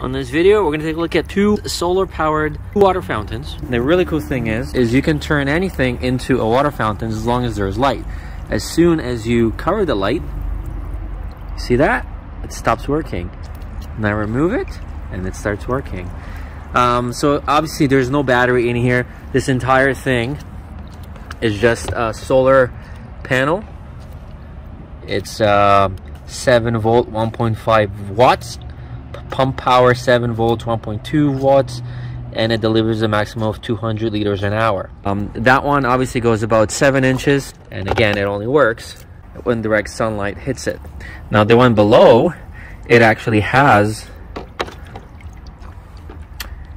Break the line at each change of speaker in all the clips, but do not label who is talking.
On this video, we're gonna take a look at two solar-powered water fountains. And the really cool thing is you can turn anything into a water fountain as long as there's light. As soon as you cover the light, see that? It stops working. Now remove it, and it starts working. So obviously there's no battery in here. This entire thing is just a solar panel. It's 7 volt, 1.5 watts. Pump power 7 volts, 1.2 watts, and it delivers a maximum of 200 liters an hour. That one obviously goes about 7 inches, and again, it only works when direct sunlight hits it. Now the one below, it actually has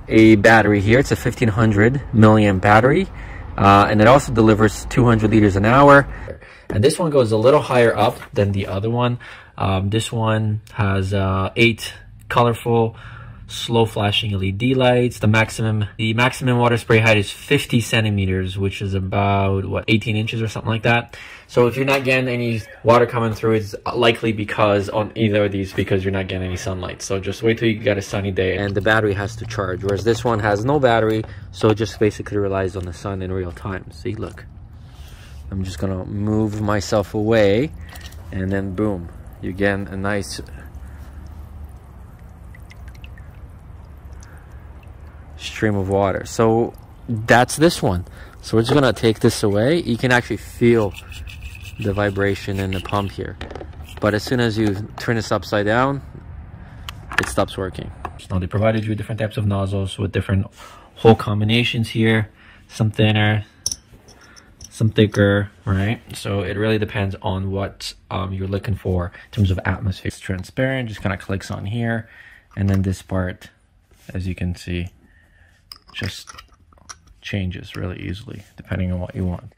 a battery here. It's a 1500 milliamp battery, and it also delivers 200 liters an hour. And this one goes a little higher up than the other one. This one has 8 colorful slow flashing LED lights. The maximum water spray height is 50 centimeters, which is about what, 18 inches or something like that. So if you're not getting any water coming through, it's likely because on either of these because you're not getting any sunlight. So just wait till you get a sunny day and the battery has to charge, whereas this one has no battery, so it just basically relies on the sun in real time. See, look, I'm just gonna move myself away, and then boom, you get a nice stream of water. So that's this one. So we're just gonna take this away. You can actually feel the vibration in the pump here, but as soon as you turn this upside down, it stops working. Now they provided you different types of nozzles with different hole combinations here, some thinner, some thicker, right? So it really depends on what you're looking for in terms of atmosphere. It's transparent, just kind of clicks on here, and then this part, as you can see, just changes really easily depending on what you want.